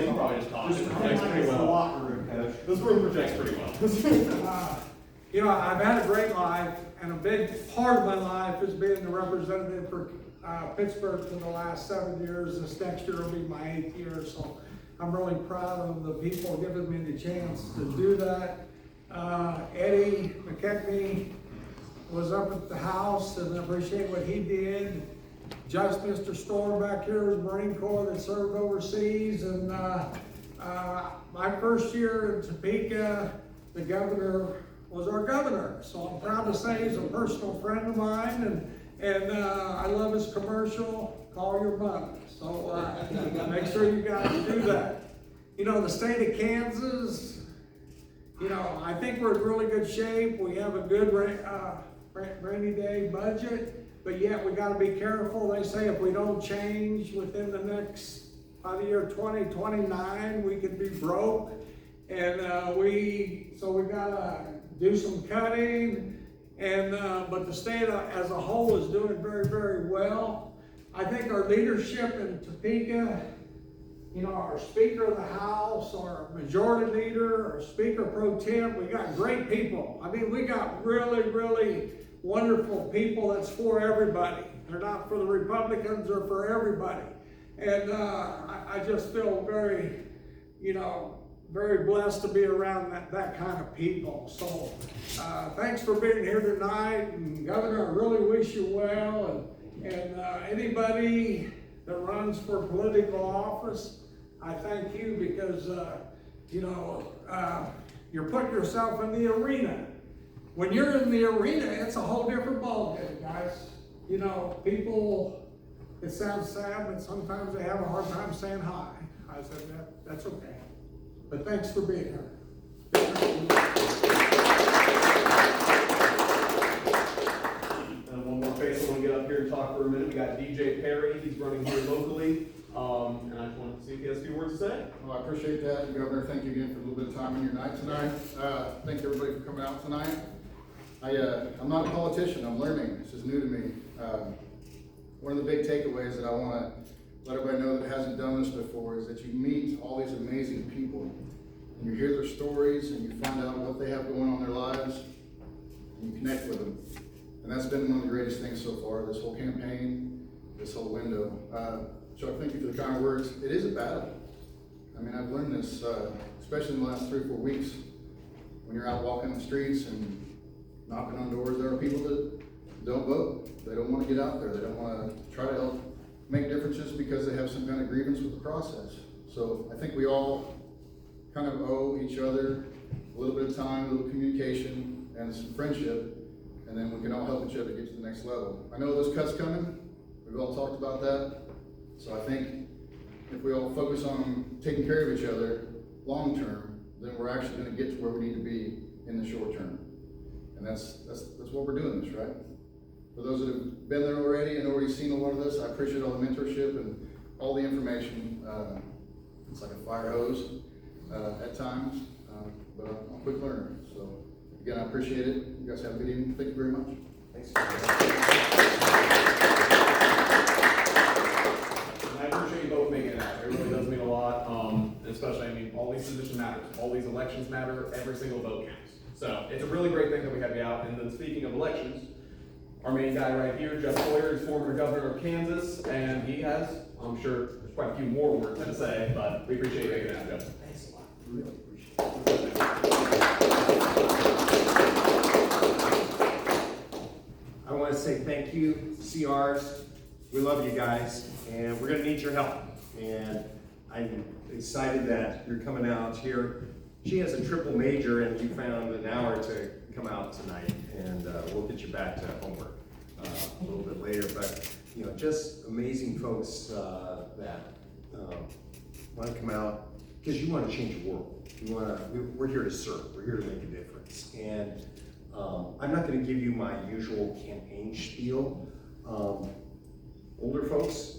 you can probably just talk. It projects pretty The well. locker room, coach. This room projects pretty well. You know, I've had a great life, and a big part of my life is being the representative for Pittsburgh for the last 7 years. This next year will be my 8th year, so I'm really proud of the people giving me the chance to do that. Eddie McKechnie was up at the house, and I appreciate what he did. Just Mr. Storr back here was Marine Corps that served overseas, and my first year in Topeka, the governor was our governor. So I'm proud to say he's a personal friend of mine, and I love his commercial, Colyer Mud. So make sure you guys do that. You know, the state of Kansas, you know, I think we're in really good shape. We have a good rainy day budget, but yet we gotta be careful. They say if we don't change within the next, by the year 2029, we could be broke. And so we gotta do some cutting, and but the state as a whole is doing very, very well. I think our leadership in Topeka, you know, our Speaker of the House, our Majority Leader, our Speaker Pro Tem, we got great people. I mean, we got really, really wonderful people that's for everybody. They're not for the Republicans, they're for everybody. And I just feel very, you know, very blessed to be around that kind of people. So thanks for being here tonight, and Governor, I really wish you well, and anybody that runs for political office, I thank you because you know, you're putting yourself in the arena. When you're in the arena, it's a whole different ballgame, guys. You know, people, it sounds sad, but sometimes they have a hard time saying hi. I said that's okay. But thanks for being here. And one more face I want to get up here and talk for a minute. We got DJ Perry. He's running here locally. And I just wanted to see if he has a few words to say. Well, I appreciate that, Governor. Thank you again for a little bit of time in your night tonight. Thank everybody for coming out tonight. I'm not a politician. I'm learning. This is new to me. One of the big takeaways that I want to let everybody know that hasn't done this before is that you meet all these amazing people, and you hear their stories, and you find out what they have going on in their lives, and you connect with them. And that's been one of the greatest things so far, this whole campaign, this whole window. Chuck, thank you for the kind words. It is a battle. I mean, I've learned this, especially in the last 3 or 4 weeks, when you're out walking the streets and knocking on doors. There are people that don't vote. They don't want to get out there. They don't want to try to help make differences because they have some kind of grievance with the process. So I think we all kind of owe each other a little bit of time, a little communication, and some friendship, and then we can all help each other get to the next level. I know those cuts coming. We've all talked about that. So I think if we all focus on taking care of each other long term, then we're actually going to get to where we need to be in the short term. And that's what we're doing this, right? For those that have been there already and already seen a lot of this, I appreciate all the mentorship and all the information. It's like a fire hose at times, but I'm a quick learner. So again, I appreciate it. You guys have a good evening. Thank you very much. Thanks. I appreciate you both making it out. It really does mean a lot. Especially, I mean, all these positions matter. All these elections matter. Every single vote counts. So it's a really great thing that we have you out. And then speaking of elections, our main guy right here, Jeff Colyer, is former governor of Kansas, and he has, I'm sure, there's quite a few more words to say, but we appreciate you making it out, Jeff. Thanks a lot. Really appreciate it. I want to say thank you, CRs. We love you guys, and we're going to need your help. And I'm excited that you're coming out here. She has a triple major, and you found an hour to come out tonight, and we'll get you back to homework a little bit later. But you know, just amazing folks that want to come out because you want to change the world. You want to. We're here to serve. We're here to make a difference. And I'm not going to give you my usual campaign spiel. Older folks,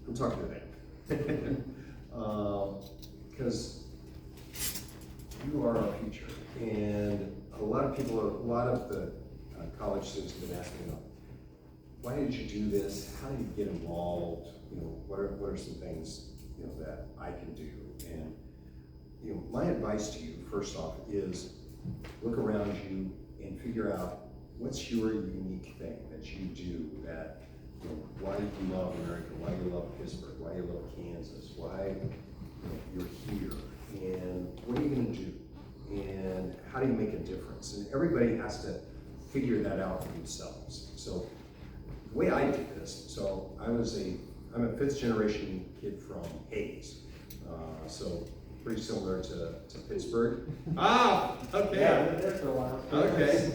I'm talking to them because you are our future. And a lot of the college students have been asking, why did you do this? How did you get involved? You know, what are some things, you know, that I can do? my advice to you, first off, is look around you and figure out what's your unique thing that you do that, why you love America, why you love Pittsburgh, why you love Kansas, why you're here, and what are you gonna do? And how do you make a difference? And everybody has to figure that out for themselves. So the way I did this, so I'm a 5th generation kid from Hayes. So pretty similar to Pittsburgh. Ah, okay. Yeah, I lived there for a while. Okay.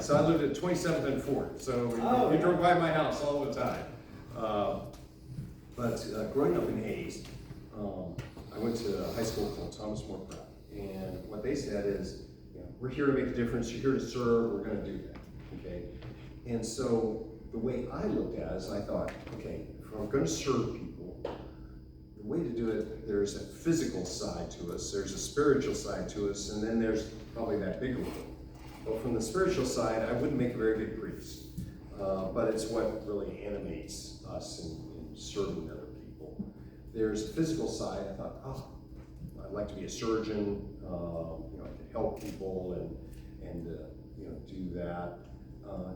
So I lived at 27th and 4th. So you drove by my house all the time. But growing up in Hayes, I went to a high school called Thomas More Pratt. And what they said is, we're here to make a difference. You're here to serve. We're going to do that. Okay. And so the way I looked at it is I thought, okay, if I'm going to serve people, the way to do it, there's a physical side to us, there's a spiritual side to us, and then there's probably that bigger one. But from the spiritual side, I wouldn't make a very good priest, but it's what really animates us in serving other people. There's the physical side. I thought, I'd like to be a surgeon, I could help people and do that.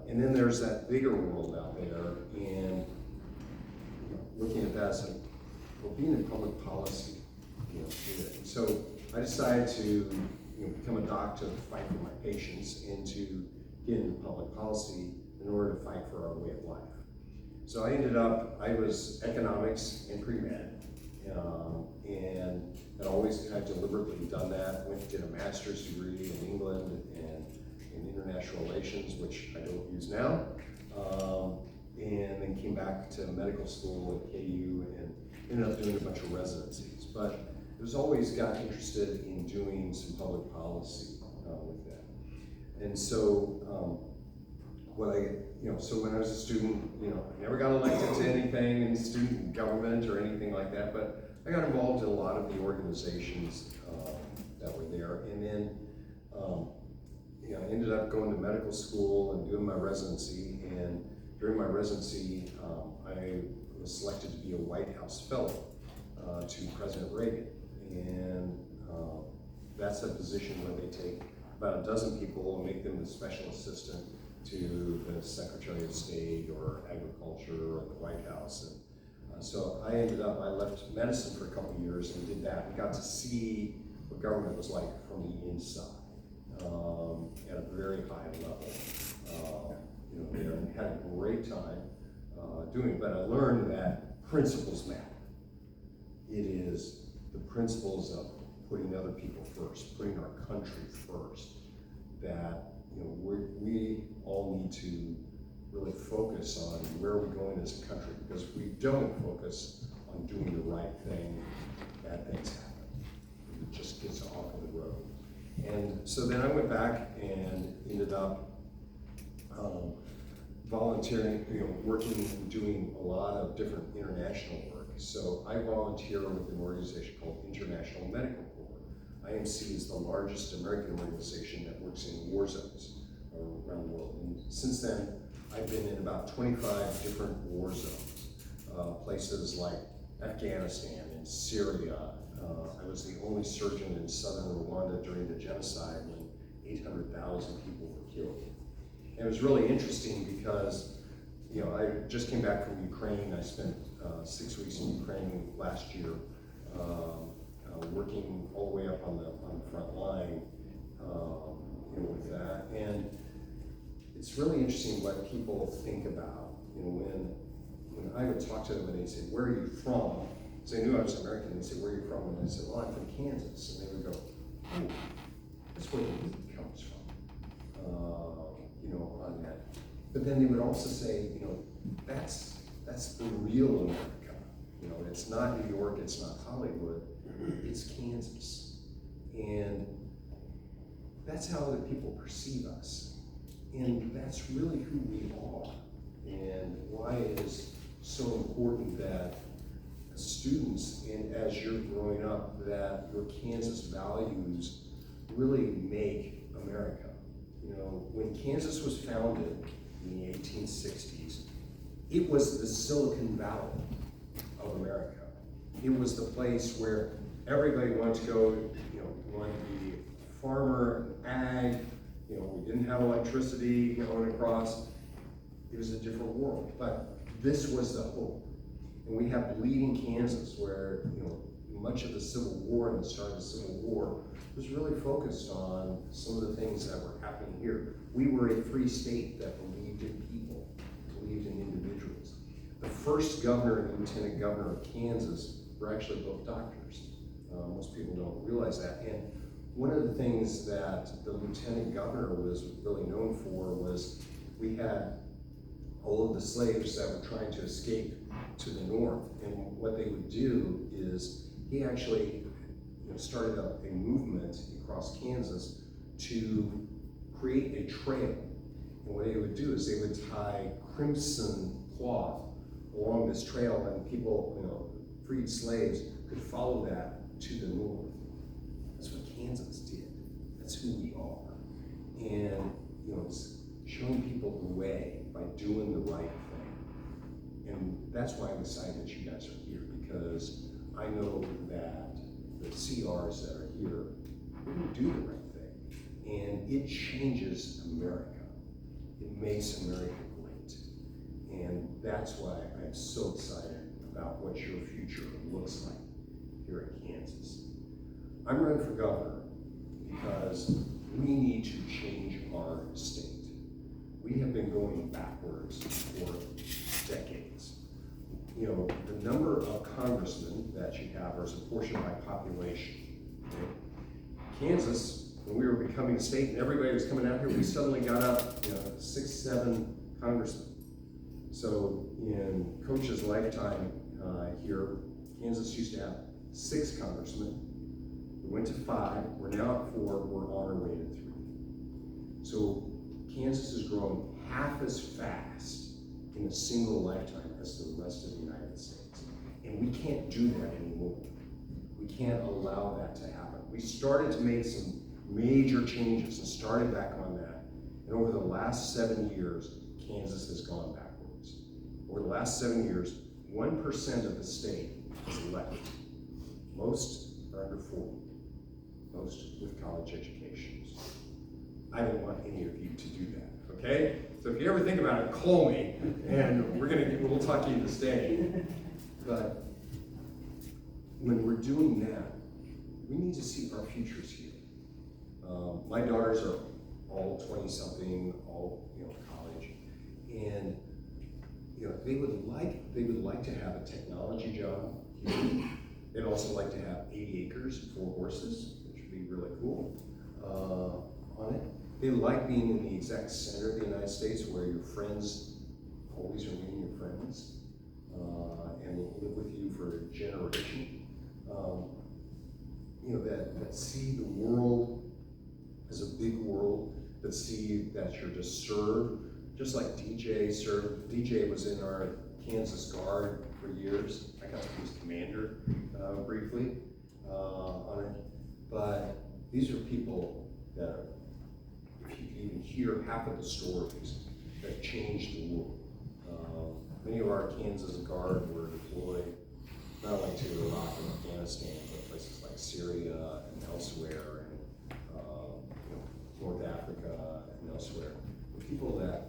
And then there's that bigger world out there, and looking at that as being in public policy, so I decided to become a doctor to fight for my patients and to get into public policy in order to fight for our way of life. So I was economics and pre-med, and had always kind of deliberately done that. Did a master's degree in England and in international relations, which I don't use now, and then came back to medical school at KU and ended up doing a bunch of residencies. But I was always got interested in doing some public policy with that. And so so when I was a student, I never got elected to anything in student government or anything like that, but I got involved in a lot of the organizations that were there. And then I ended up going to medical school and doing my residency. And during my residency, I was selected to be a White House fellow to President Reagan. And that's a position where they take about a dozen people and make them the special assistant to the Secretary of State or Agriculture or the White House. And so I left medicine for a couple of years and did that and got to see what government was like from the inside at a very high level. And had a great time doing it, but I learned that principles matter. It is the principles of putting other people first, putting our country first, that we all need to really focus on where we're going as a country, because if we don't focus on doing the right thing, bad things happen. It just gets off of the road. And so then I went back and ended up volunteering, working and doing a lot of different international work. So I volunteer with an organization called International Medical Corps. IMC is the largest American organization that works in war zones around the world. And since then, I've been in about 25 different war zones, places like Afghanistan and Syria. I was the only surgeon in southern Rwanda during the genocide when 800,000 people were killed. And it was really interesting because, I just came back from Ukraine. I spent 6 weeks in Ukraine last year, working all the way up on the front line with that. And it's really interesting what people think about, when I would talk to them and they'd say, "Where are you from?" So they knew I was American. They'd say, "Where are you from?" And I said, "Well, I'm from Kansas." And they would go, "Oh, that's where the meat comes from." On that. But then they would also say, that's the real America. It's not New York, it's not Hollywood, it's Kansas. And that's how other people perceive us. And that's really who we are. And why it is so important that as students and as you're growing up, that your Kansas values really make America. When Kansas was founded in the 1860s, it was the Silicon Valley of America. It was the place where everybody wanted to go, wanted to be farmer, ag, we didn't have electricity going across. It was a different world, but this was the hope. And we have bleeding Kansas where, much of the Civil War and the start of the Civil War was really focused on some of the things that were happening here. We were a free state that believed in people, believed in individuals. The first governor and lieutenant governor of Kansas were actually both doctors. Most people don't realize that. And one of the things that the lieutenant governor was really known for was we had all of the slaves that were trying to escape to the north. And what they would do is he actually started up a movement across Kansas to create a trail. And what they would do is they would tie crimson cloth along this trail, and people, freed slaves could follow that to the north. That's what Kansas did. That's who we are. And it's showing people the way by doing the right thing. And that's why I'm excited that you guys are here, because I know that the CRs that are here, we're gonna do the right thing. And it changes America. It makes America great. And that's why I'm so excited about what your future looks like here in Kansas. I'm running for governor because we need to change our state. We have been going backwards for decades. The number of congressmen that you have is apportioned by population. Okay? Kansas, when we were becoming a state and everybody was coming out here, we suddenly got up 6, 7 congressmen. So in Coach's lifetime here, Kansas used to have 6 congressmen. We went to 5, we're now at 4, we're on our way to 3. So Kansas is growing half as fast in a single lifetime as the rest of the United States. And we can't do that anymore. We can't allow that to happen. We started to make some major changes and started back on that. And over the last 7 years, Kansas has gone backwards. Over the last 7 years, 1% of the state is left. Most are under 40, most with college educations. I don't want any of you to do that, okay? So if you ever think about it, call me, and we'll talk to you this day. But when we're doing that, we need to see our futures here. My daughters are all 20-something, all college, and they would like to have a technology job here. They'd also like to have 80 acres, 4 horses, which would be really cool on it. They like being in the exact center of the United States where your friends always remain your friends and will live with you for a generation. That see the world as a big world, that see that you're just served, just like DJ served. DJ was in our Kansas Guard for years. I got to be his commander briefly on it. But these are people that, if you can even hear half of the stories, that changed the world. Many of our Kansas Guard were deployed not only to Iraq and Afghanistan, but places like Syria and elsewhere, and North Africa and elsewhere. People that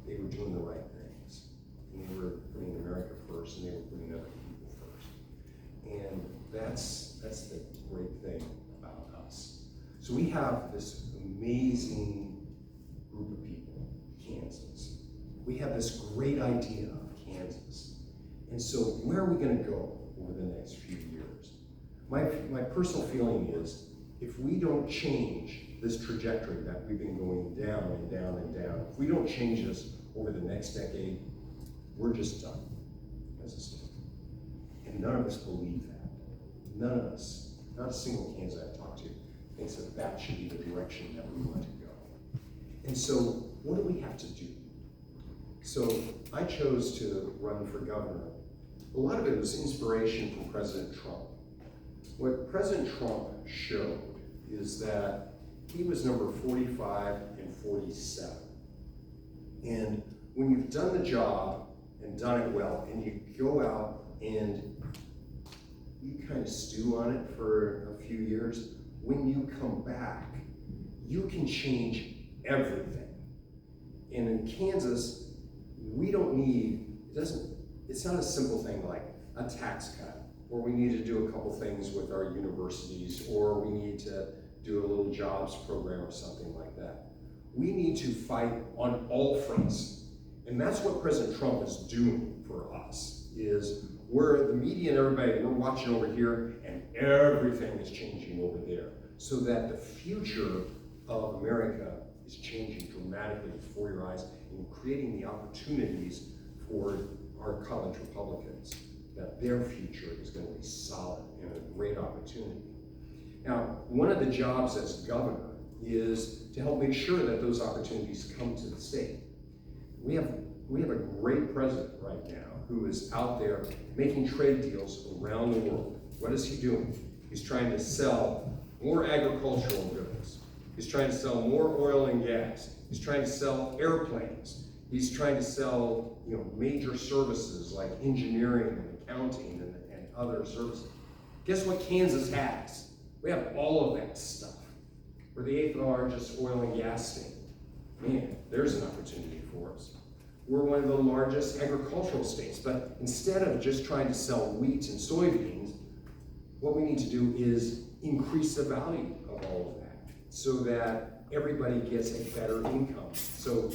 they were doing the right things, and they were putting America first, and they were putting other people first. And that's the great thing about us. So we have this amazing group of people, Kansas. We have this great idea of Kansas. And so where are we going to go over the next few years? My personal feeling is, if we don't change this trajectory that we've been going down and down and down, if we don't change this over the next decade, we're just done as a state. And none of us believe that. None of us, not a single Kansas I've talked to, thinks that that should be the direction that we want to go. And so what do we have to do? So I chose to run for governor. A lot of it was inspiration from President Trump. What President Trump showed is that he was number 45 and 47. And when you've done the job and done it well, and you go out and you kind of stew on it for a few years. When you come back, you can change everything. And in Kansas, we don't need, it's not a simple thing like a tax cut, or we need to do a couple things with our universities, or we need to do a little jobs program or something like that. We need to fight on all fronts. And that's what President Trump is doing for us, is we're the media and everybody, we're watching over here and everything is changing over there. So that the future of America is changing dramatically before your eyes and creating the opportunities for our college Republicans, that their future is going to be solid and a great opportunity. Now, one of the jobs as governor is to help make sure that those opportunities come to the state. We have a great president right now who is out there making trade deals around the world. What is he doing? He's trying to sell more agricultural goods. He's trying to sell more oil and gas. He's trying to sell airplanes. He's trying to sell, major services like engineering and accounting and other services. Guess what Kansas has? We have all of that stuff. We're the 8th largest oil and gas state. Man, there's an opportunity for us. We're one of the largest agricultural states, but instead of just trying to sell wheat and soybeans, what we need to do is increase the value of all of that so that everybody gets a better income. So,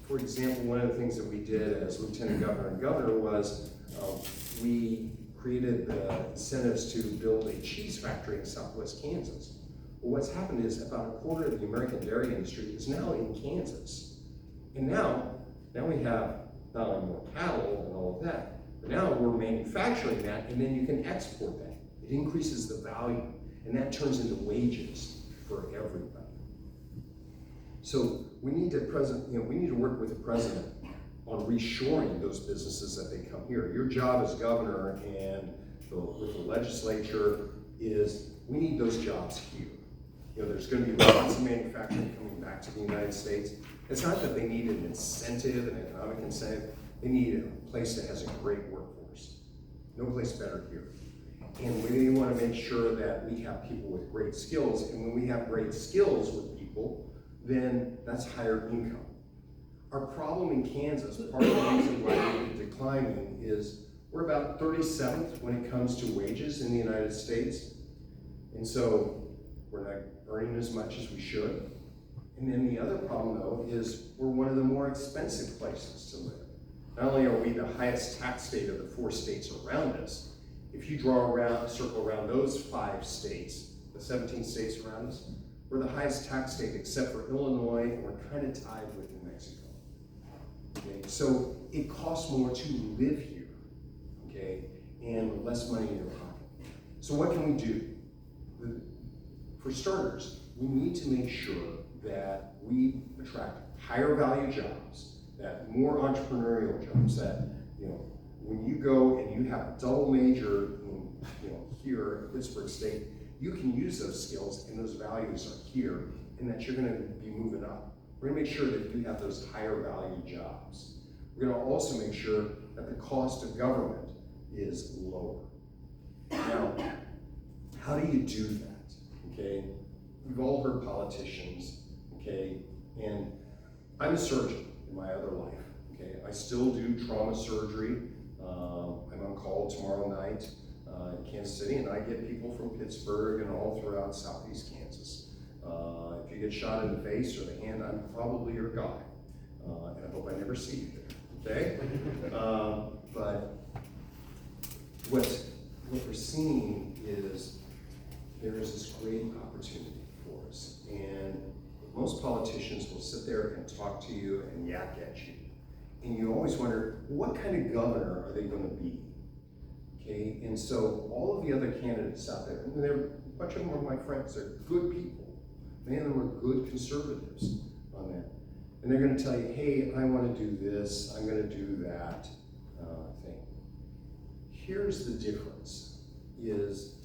for example, one of the things that we did as lieutenant governor and governor was we created the incentives to build a cheese factory in Southwest Kansas. Well, what's happened is about a quarter of the American dairy industry is now in Kansas. And now we have not only more cattle and all of that, but now we're manufacturing that, and then you can export that. It increases the value, and that turns into wages for everybody. So we need to work with the president on reshoring those businesses that they come here. Your job as governor and with the legislature is we need those jobs here. There's going to be lots of manufacturing coming back to the United States. It's not that they need an incentive, an economic incentive. They need a place that has a great workforce. No place better here. And we want to make sure that we have people with great skills. And when we have great skills with people, then that's higher income. Our problem in Kansas, part of the reason why we're declining is we're about 37th when it comes to wages in the United States. And so we're not earning as much as we should. And then the other problem, though, is we're one of the more expensive places to live. Not only are we the highest tax state of the 4 states around us, if you draw a circle around those 5 states, the 17 states around us, we're the highest tax state except for Illinois, and we're kind of tied with New Mexico. Okay? So it costs more to live here, okay, and less money in your pocket. So what can we do? For starters, we need to make sure that we attract higher value jobs, that more entrepreneurial jobs, that when you go and you have a double major here in Pittsburgh State, you can use those skills and those values are here, and that you're going to be moving up. We're going to make sure that you have those higher value jobs. We're going to also make sure that the cost of government is lower. Now, how do you do that? Okay, we've all heard politicians, okay, and I'm a surgeon in my other life, okay. I still do trauma surgery. I'm on call tomorrow night in Kansas City, and I get people from Pittsburgh and all throughout southeast Kansas. If you get shot in the face or the hand, I'm probably your guy, and I hope I never see you there, okay? But what we're seeing is there is this great opportunity for us, and most politicians will sit there and talk to you and yak at you, and you always wonder, what kind of governor are they going to be? Okay, and so all of the other candidates out there, and a bunch of them are my friends, they're good people. Many of them are good conservatives on that, and they're going to tell you, hey, I want to do this, I'm going to do that thing. Here's the difference, is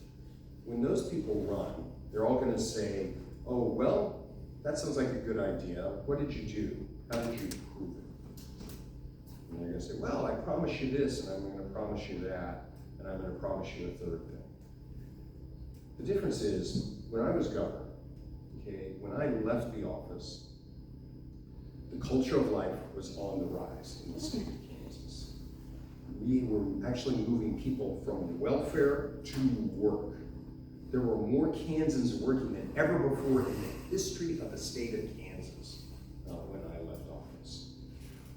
when those people run, they're all going to say, oh, well, that sounds like a good idea. What did you do? How did you prove it? And they're going to say, well, I promise you this, and I'm going to promise you that, and and I'm gonna promise you a third thing. The difference is, when I was governor, okay, when I left the office, the culture of life was on the rise in the state of Kansas. We were actually moving people from welfare to work. There were more Kansans working than ever before in the history of the state of Kansas when I left office.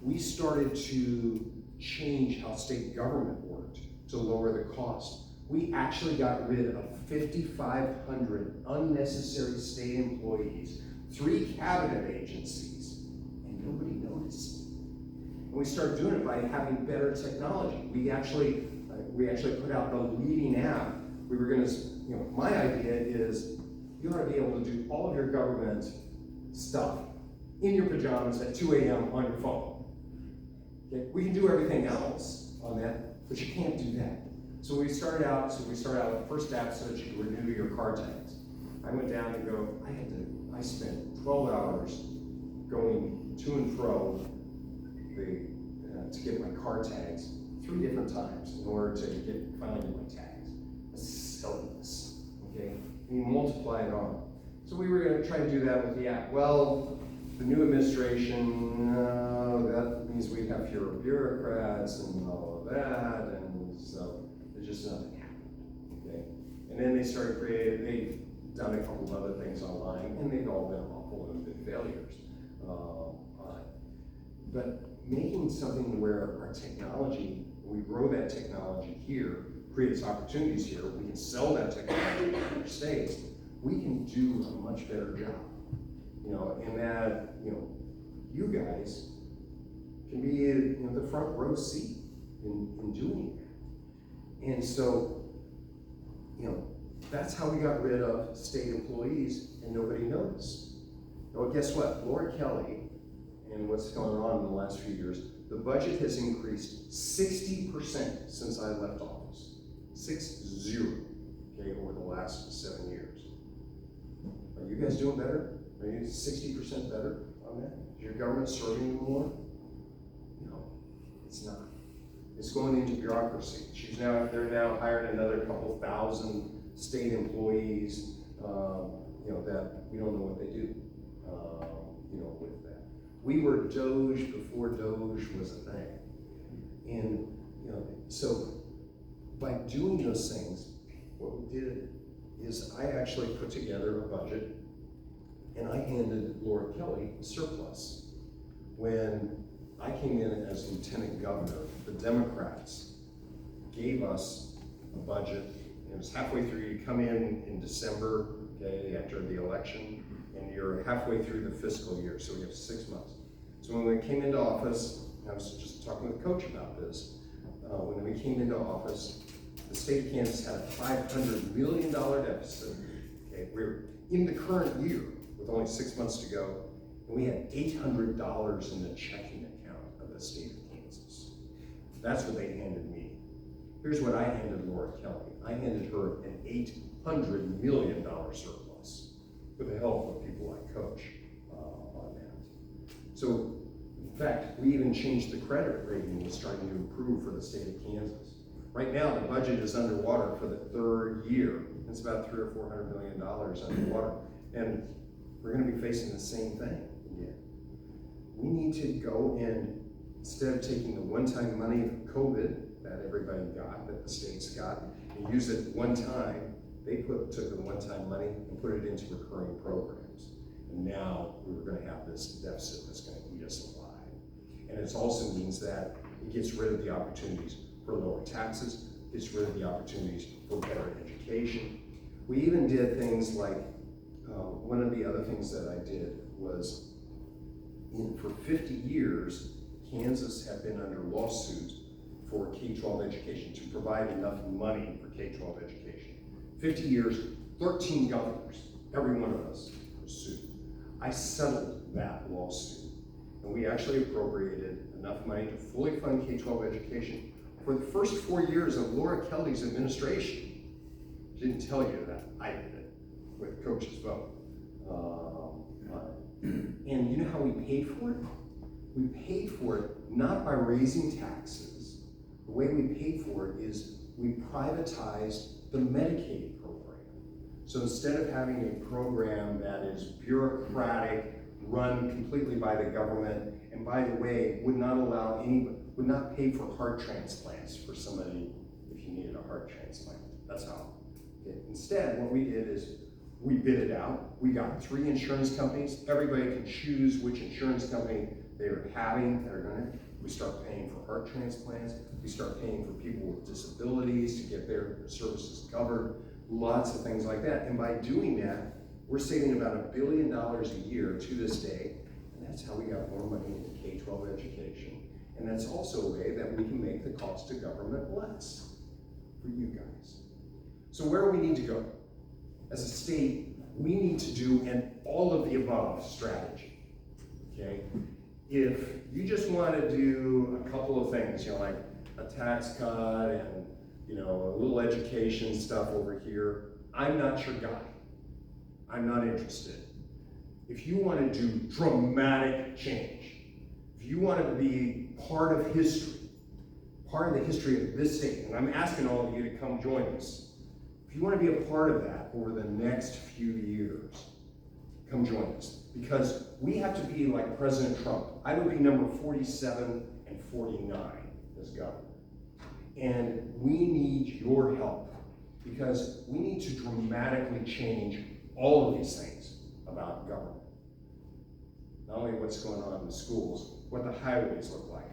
We started to change how state government worked to lower the cost. We actually got rid of 5,500 unnecessary state employees, 3 cabinet agencies, and nobody noticed. And we started doing it by having better technology. We actually put out the leading app. We were gonna, my idea is you ought to be able to do all of your government stuff in your pajamas at 2 a.m. on your phone. Okay? We can do everything else on that, but you can't do that. So we started out with the first app so that you could renew your car tags. I went down and I spent 12 hours going to and fro to get my car tags 3 different times in order to finally get my tags. That's silliness, okay? And you multiply it on. So we were gonna try to do that with the app. Well, the new administration, that means we have fewer bureaucrats and all of that, and so there's just nothing happened, okay? And then they've done a couple of other things online, and they've all been awful and been failures. But making something where our technology, we grow that technology here, creates opportunities here, we can sell that technology in other states, we can do a much better job. And that, you guys can be in the front row seat in doing that. And so, that's how we got rid of state employees and nobody noticed. Well, guess what? Laura Kelly, and what's going on in the last few years, the budget has increased 60% since I left office. 60, okay, over the last 7 years. Are you guys doing better? Are you 60% better on that? Is your government serving you more? No, it's not. It's going into bureaucracy. They're now hiring another couple thousand state employees, that we don't know what they do, with that. We were Doge before Doge was a thing. And, so by doing those things, what we did is I actually put together a budget and I handed Laura Kelly a surplus. When I came in as lieutenant governor, the Democrats gave us a budget. It was halfway through. You come in December, okay, after the election, and you're halfway through the fiscal year, so we have 6 months. So when we came into office, I was just talking with Coach about this, when we came into office, the state of Kansas had a $500 million deficit. Okay, we're in the current year with only 6 months to go, and we had $800 in the checking account of the state of Kansas. That's what they handed me. Here's what I handed Laura Kelly. I handed her an $800 million surplus with the help of people like Coach on that. So, in fact, we even changed the credit rating was starting to improve for the state of Kansas. Right now, the budget is underwater for the 3rd year. It's about $300 or $400 million underwater. And we're going to be facing the same thing again. We need to go and, instead of taking the one-time money of COVID that everybody got, that the states got, and use it one time, they took the one-time money and put it into recurring programs. And now we're going to have this deficit that's going to eat us alive. And it also means that it gets rid of the opportunities for lower taxes, gets rid of the opportunities for better education. We even did things like, one of the other things that I did was, for 50 years, Kansas had been under lawsuit for K-12 education, to provide enough money for K-12 education. 50 years, 13 governors, every one of us was sued. I settled that lawsuit, and we actually appropriated enough money to fully fund K-12 education for the first 4 years of Laura Kelly's administration. She didn't tell you that, I did it, with Coach's vote. And you know how we paid for it? We paid for it not by raising taxes. The way we paid for it is we privatized the Medicaid program. So instead of having a program that is bureaucratic, run completely by the government, and by the way, would not pay for heart transplants for somebody if you needed a heart transplant. That's how. Okay. Instead, what we did is we bid it out. We got 3 insurance companies. Everybody can choose which insurance company they're having, we start paying for heart transplants. We start paying for people with disabilities to get their services covered. Lots of things like that. And by doing that, we're saving about $1 billion a year to this day. And that's how we got more money into K-12 education. And that's also a way that we can make the cost of government less for you guys. So where do we need to go? As a state, we need to do an all of the above strategy, okay? If you just want to do a couple of things, like a tax cut and, a little education stuff over here, I'm not your guy. I'm not interested. If you want to do dramatic change, if you want to be part of history, part of the history of this state, and I'm asking all of you to come join us. If you want to be a part of that over the next few years, come join us. Because we have to be like President Trump. I would be number 47 and 49 as governor. And we need your help because we need to dramatically change all of these things about government. Not only what's going on in the schools, what the highways look like,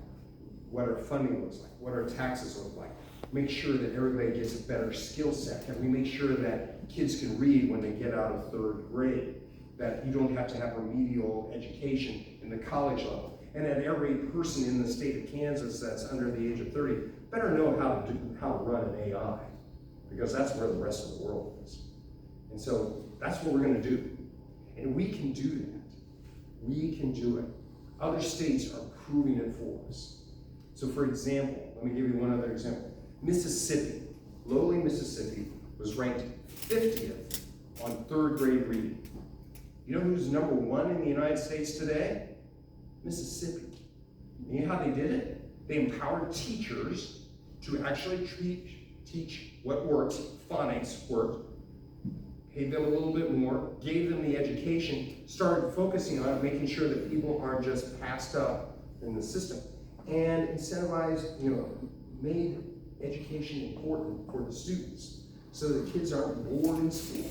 what our funding looks like, what our taxes look like. Make sure that everybody gets a better skill set. Can we make sure that kids can read when they get out of 3rd grade? That you don't have to have remedial education in the college level. And that every person in the state of Kansas that's under the age of 30 better know how to run an AI, because that's where the rest of the world is. And so that's what we're going to do. And we can do that. We can do it. Other states are proving it for us. So for example, let me give you one other example. Mississippi, lowly Mississippi, was ranked 50th on 3rd grade reading. You know who's number 1 in the United States today? Mississippi. You know how they did it? They empowered teachers to actually teach what works, phonics worked, paid them a little bit more, gave them the education, started focusing on making sure that people aren't just passed up in the system, and incentivized, made education important for the students so that kids aren't bored in school.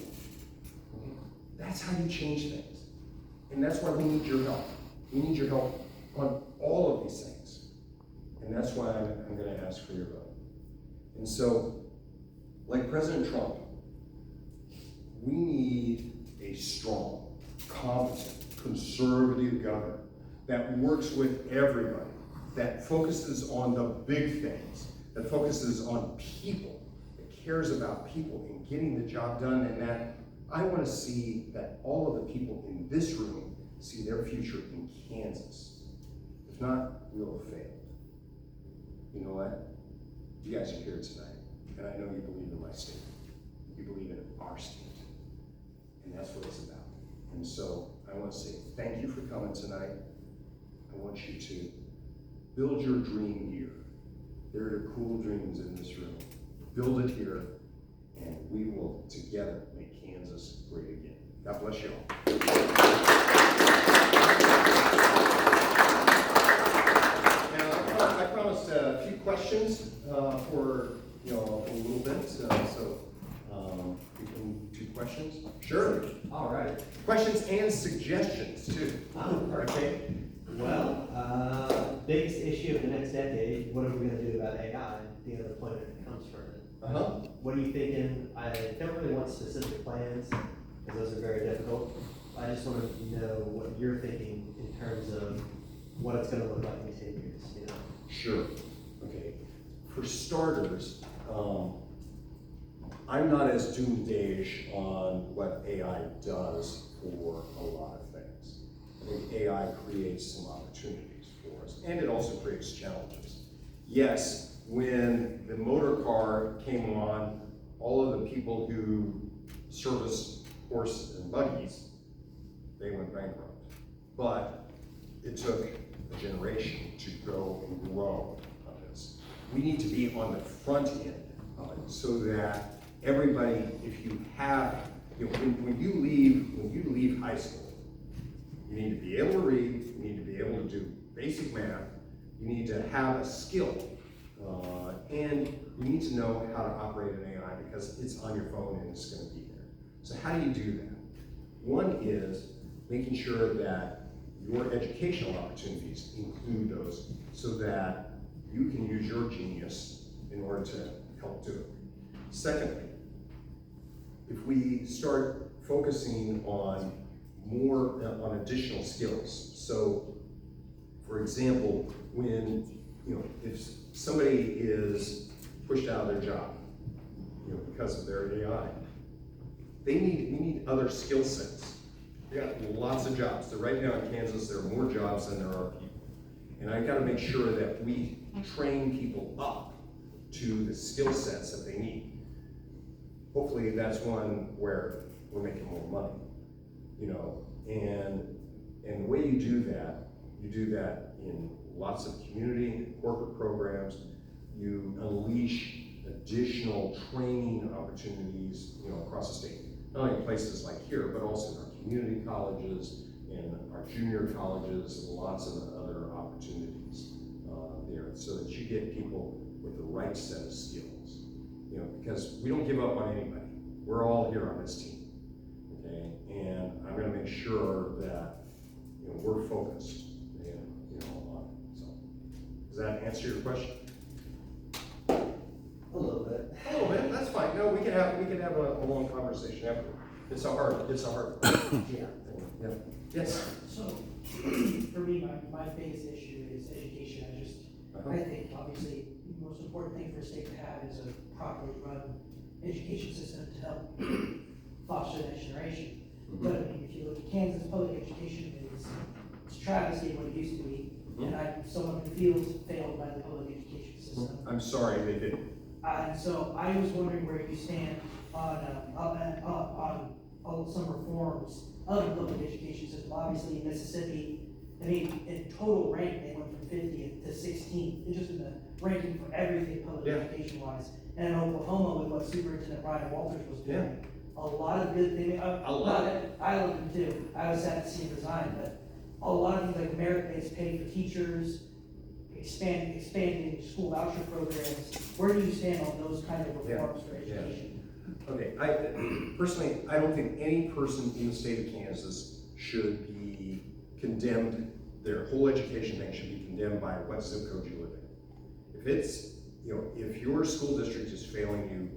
That's how you change things. And that's why we need your help. We need your help on all of these things. And that's why I'm going to ask for your vote. And so, like President Trump, we need a strong, competent, conservative governor that works with everybody, that focuses on the big things, that focuses on people, that cares about people and getting the job done, and that I want to see that all of the people in this room see their future in Kansas. If not, we'll have failed. You know what? You guys are here tonight, and I know you believe in my state. You believe in our state. And that's what it's about. And so I want to say thank you for coming tonight. I want you to build your dream here. There are cool dreams in this room. Build it here, and we will together make Kansas great again. God bless you all. Now, I promised a few questions for a little bit, so we can do questions. Sure. All right. Questions and suggestions too. Okay. Well, biggest issue of the next decade, what are we going to do about AI and the unemployment that comes from it? Uh-huh. What are you thinking? I don't really want specific plans, because those are very difficult. I just want to know what you're thinking in terms of what it's going to look like in 10 years, Sure. Okay. For starters, I'm not as doomsdayish on what AI does for a lot of things. I think AI creates some opportunities for us, and it also creates challenges. Yes, when the motor car came on, all of the people who service horses and buggies, they went bankrupt. But it took a generation to go and grow on this. We need to be on the front end so that everybody, if you have, when you leave high school, you need to be able to read, you need to be able to do basic math, you need to have a skill, and you need to know how to operate an AI because it's on your phone and it's going to be there. So how do you do that? One is making sure that your educational opportunities include those so that you can use your genius in order to help do it. Secondly, if we start focusing on more on additional skills, so for example, when if somebody is pushed out of their job, because of their AI, we need other skill sets. We got lots of jobs. So right now in Kansas, there are more jobs than there are people. And I gotta make sure that we train people up to the skill sets that they need. Hopefully that's one where we're making more money, and the way you do that in lots of community and corporate programs. You unleash additional training opportunities, across the state. Not only places like here, but also in our community colleges and our junior colleges, and lots of other opportunities there, so that you get people with the right set of skills. Because we don't give up on anybody. We're all here on this team, okay? And I'm going to make sure that we're focused, on it. So, does that answer your question? A little bit. A little bit. That's fine. No, we can have a long conversation after. It's a hard. Yeah. Yeah. Yes. So, for me, my biggest issue is education. I think obviously the most important thing for a state to have is a properly run education system to help foster the next generation. But I mean, if you look at Kansas public education, it's travesty what it used to be. And I'm someone who feels failed by the public education system. I'm sorry they didn't. And so I was wondering where you stand on some reforms of the public education system. Obviously in Mississippi, I mean, in total rank, they went from 50th to 16th, just in the ranking for everything public education wise. And in Oklahoma, with what Superintendent Ryan Walters was doing, a lot of good things. I love them too. I was sad to see him resign, but a lot of things like merit-based pay for teachers, expanding school voucher programs. Where do you stand on those kind of reforms for education? Okay, personally, I don't think any person in the state of Kansas should be condemned. Their whole education thing should be condemned by what zip code you live in. If it's, if your school district is failing you,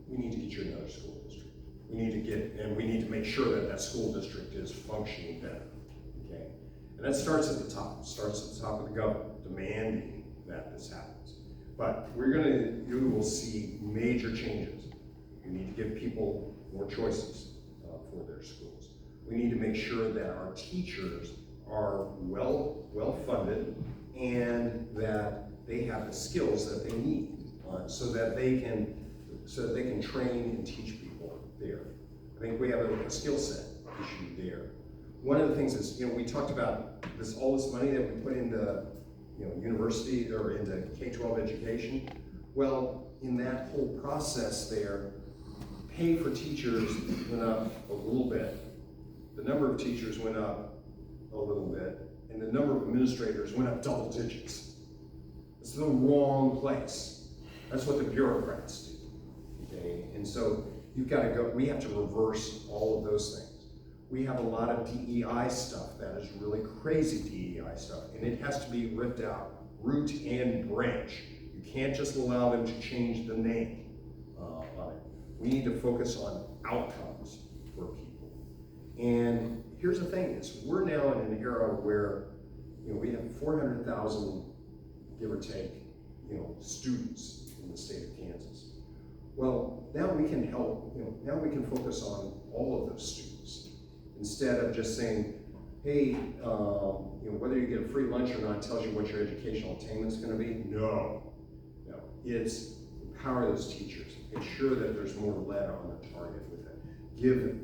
we need to get you another school district. We need to make sure that that school district is functioning better. Okay, and that starts at the top. It starts at the top of the government, demanding that this happens. But you will see major changes. We need to give people more choices for their schools. We need to make sure that our teachers are well funded and that they have the skills that they need so that they can train and teach people there. I think we have a skill set issue there. One of the things is, we talked about all this money that we put into university or into K-12 education. Well, in that whole process there, pay for teachers went up a little bit. The number of teachers went up a little bit, and the number of administrators went up double digits. It's the wrong place. That's what the bureaucrats do. Okay, and so we have to reverse all of those things. We have a lot of DEI stuff that is really crazy DEI stuff, and it has to be ripped out, root and branch. You can't just allow them to change the name on it. We need to focus on outcomes for people. And here's the thing, is we're now in an era where we have 400,000, give or take, students in the state of Kansas. Well, now we can help, now we can focus on all of those students instead of just saying, hey, whether you get a free lunch or not tells you what your educational attainment's going to be. No, it's empower those teachers. Make sure that there's more lead on the target with it. Give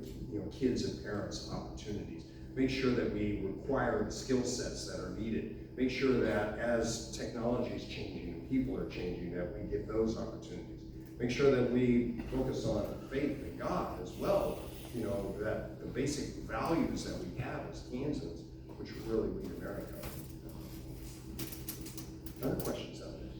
kids and parents opportunities. Make sure that we require the skill sets that are needed. Make sure that as technology is changing and people are changing, that we get those opportunities. Make sure that we focus on faith in God as well. You know, that the basic values that we have as Kansans, which really lead America. Other questions out there?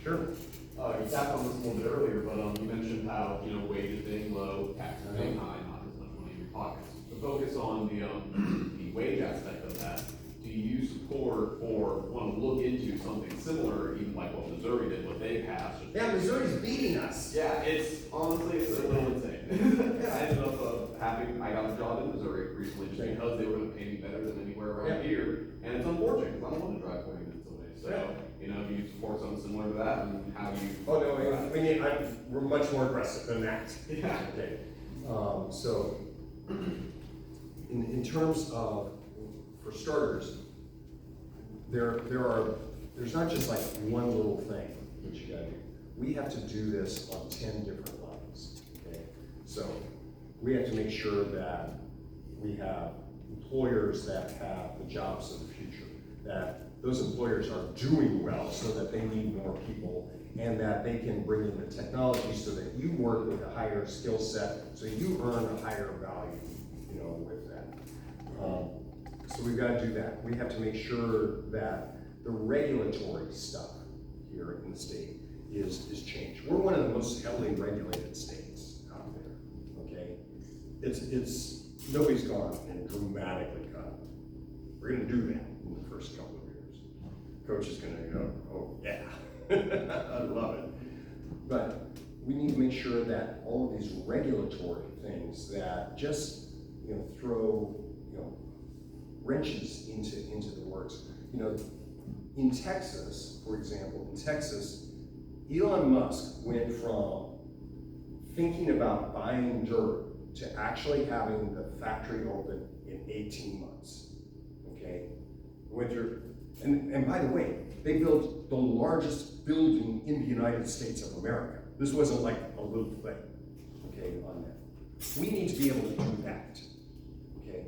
Sure. You tapped on this a little bit earlier, but you mentioned how, you know, wages being low, taxes being high, not as much money in your pockets. To focus on the wage aspect of that, do you support or want to look into something similar, even like what Missouri did, what they passed? Yeah, Missouri's beating us. Yeah, it's honestly, it's a little insane. I ended up I got a job in Missouri recently just because they were going to pay me better than anywhere around here. And it's unfortunate because I don't want to drive 40 minutes away. So, you know, do you support something similar to that, and how do you? Oh, no, we're much more aggressive than that. Yeah. Okay. So, in terms of, for starters, there's not just like one little thing that you gotta do. We have to do this on 10 different levels, okay? So, we have to make sure that we have employers that have the jobs of the future, that those employers are doing well so that they need more people, and that they can bring in the technology so that you work with a higher skill set, so you earn a higher value, you know, with that. So we've got to do that. We have to make sure that the regulatory stuff here in the state is changed. We're one of the most heavily regulated states out there, okay? It's nobody's gone and dramatically cut. We're gonna do that in the first couple of years. Coach is gonna go, oh yeah, I love it. But we need to make sure that all of these regulatory things that just, you know, throw, you know, wrenches into the works. You know, in Texas, for example, Elon Musk went from thinking about buying dirt to actually having the factory open in 18 months, okay? Went through, and by the way, they built the largest building in the United States of America. This wasn't like a little thing, okay, on that. We need to be able to do that, okay?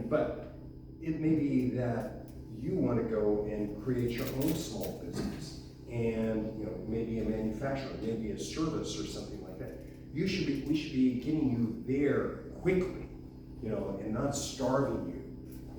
But it may be that you want to go and create your own small business, and you know, maybe a manufacturer, maybe a service or something like that. We should be getting you there quickly, you know, and not starving you,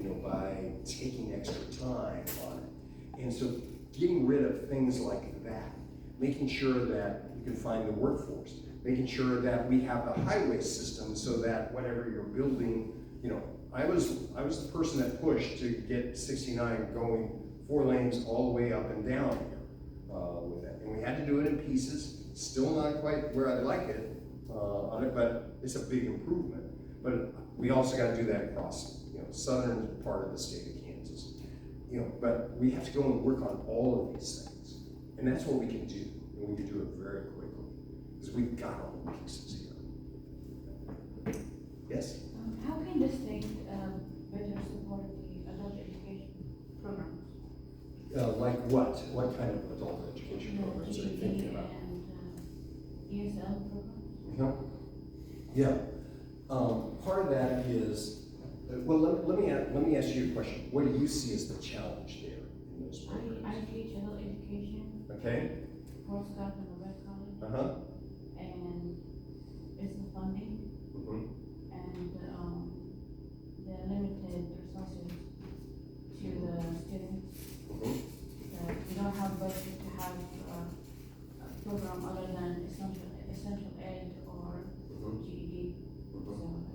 you know, by taking extra time on it. And so getting rid of things like that, making sure that you can find the workforce, making sure that we have the highway system so that whatever you're building, you know, I was the person that pushed to get 69 going 4 lanes all the way up and down here with that. And we had to do it in pieces, still not quite where I'd like it on it, but it's a big improvement. But we also got to do that across, you know, southern part of the state of Kansas. You know, but we have to go and work on all of these things. And that's what we can do, and we can do it very quickly, because we've got all the pieces here. Yes? How can the state better support the adult education programs? Like what? What kind of adult education programs are you thinking about? And ESL programs? Yeah. Part of that is, well, let me ask you a question. What do you see as the challenge there in those programs? I teach adult education. Okay. Boy Scout and the Red College. Uh-huh. And it's the funding Mm-hmm. and the limited resources to the students. Mm-hmm. That we don't have budget to have a program other than essential ed or Mhm. GED. So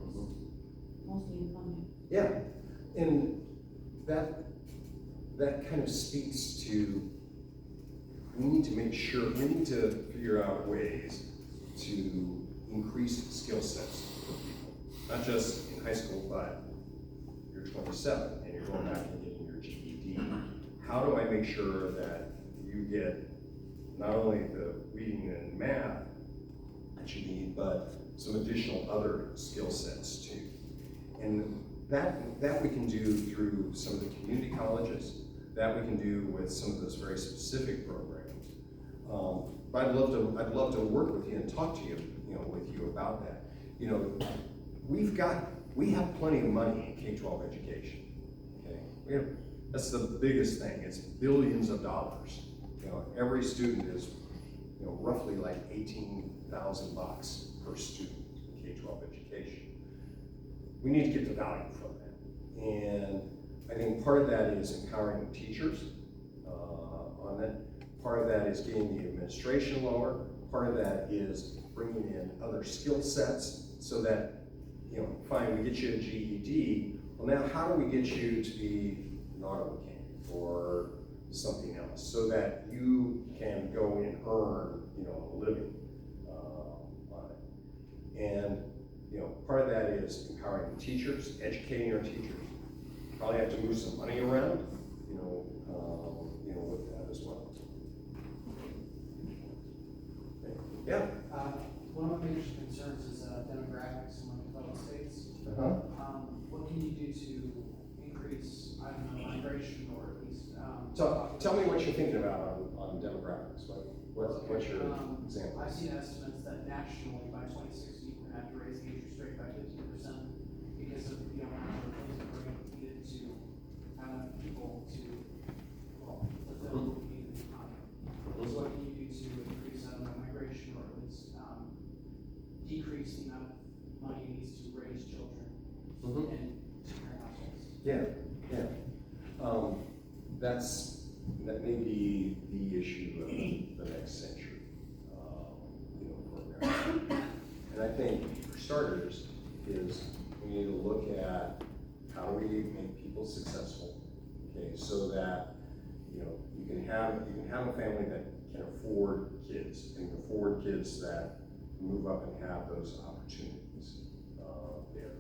it's mostly in funding. Yeah, and that kind of speaks to, we need to make sure, we need to figure out ways to increase skill sets for people. Not just in high school, but you're 27 and you're going back and getting your GED. How do I make sure that you get not only the reading and math that you need, but some additional other skill sets too? And that we can do through some of the community colleges, that we can do with some of those very specific programs. But I'd love to work with you and talk to you, with you about that. You know, we have plenty of money in K-12 education. Okay, that's the biggest thing. It's billions of dollars. Every student is, roughly like $18,000 per student in K-12 education. We need to get the value from that. And I think part of that is empowering the teachers on that. Part of that is getting the administration lower. Part of that is bringing in other skill sets so that, fine, we get you a GED. Well, now how do we get you to be an auto mechanic or something else so that you can go and earn, a living on it? And, part of that is empowering the teachers, educating our teachers. Probably have to move some money around, with that as well. Yeah. One of my major concerns is demographics among fellow states. What can you do to increase, I don't know, migration or at least? So tell me what you're thinking about on demographics. What's your example? I've seen estimates that nationally by 2060 we're going to have to raise the interest rate by 50% because of the amount of things that we're going to need to have enough people to, fulfill what we need in the economy. So what can you do to increase migration or at least decrease the amount of money it needs to raise children in different households? Yeah. That may be the issue of the next century, for America. And I think, for starters, is we need to look at how do we make people successful, okay, so that you can have a family that can afford kids and afford kids that move up and have those opportunities there.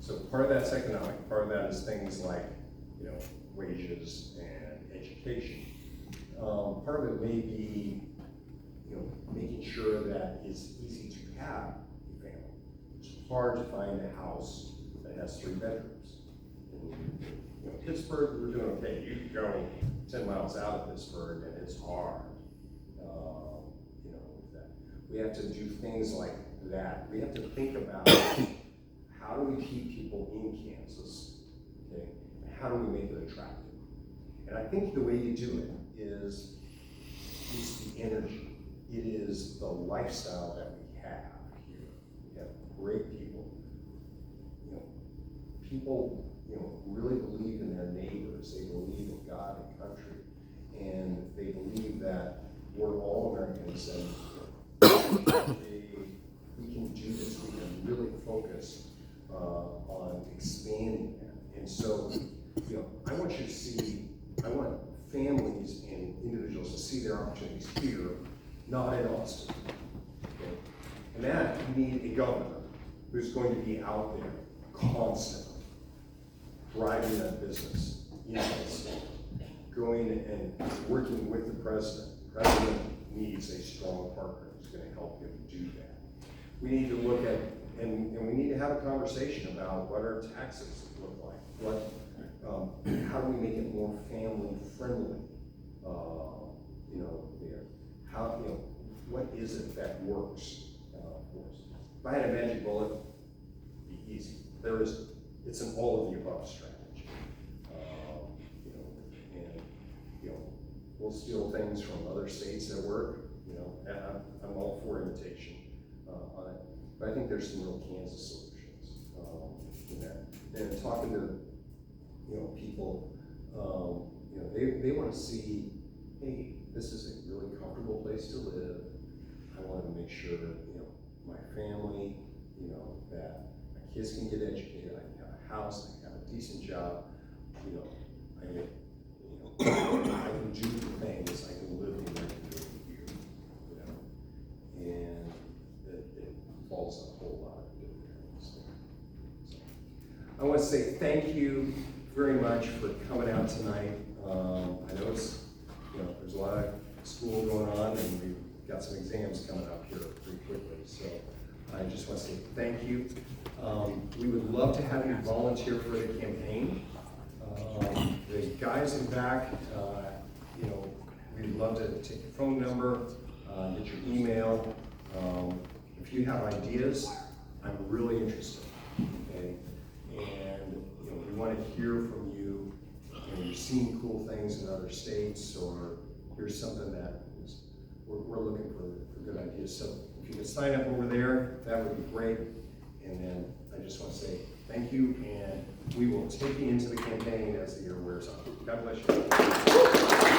So part of that's economic, part of that is things like wages and education. Part of it may be making sure that it's easy to have a family. It's hard to find a house that has 3 bedrooms. In Pittsburgh, we're doing okay. You can go 10 miles out of Pittsburgh and it's hard. With that. We have to do things like that. We have to think about how do we keep people in Kansas, okay? And how do we make it attractive? And I think the way you do it is it's the energy. It is the lifestyle that we have here. We have great people. People really believe in their neighbors. They believe in God and country. And they believe that we're all Americans and we can do this. We can really focus on expanding that. And so, I want you to see, I want families and individuals to see their opportunities here, not in Austin. Okay? And that, you need a governor who's going to be out there constantly, driving that business in that state, going and working with the president. The president needs a strong partner who's going to help him do that. We need to look at, and we need to have a conversation about what our taxes look like. How do we make it more family friendly? There. How, what is it that works for us? If I had a magic bullet, it'd be easy. It's an all of the above strategy. We'll steal things from other states that work. And I'm all for imitation on it. But I think there's some real Kansas solutions in that. And talking to people, they want to see, hey, this is a really comfortable place to live. I want to make sure that my family, that my kids can get educated. I can have a house. I can have a decent job. I can do the things. I can live the way I can do here. And it falls on a whole lot of different things. So, I want to say thank you very much for coming out tonight. I know it's, there's a lot of school going on and we've got some exams coming up here pretty quickly. So I just want to say thank you. We would love to have you volunteer for the campaign. The guys in back, we'd love to take your phone number, get your email. If you have ideas, I'm really interested, okay? And we want to hear from you. You're seeing cool things in other states, or here's something that we're looking for good ideas. So if you could sign up over there, that would be great. And then I just want to say thank you, and we will take you into the campaign as the year wears on. God bless you.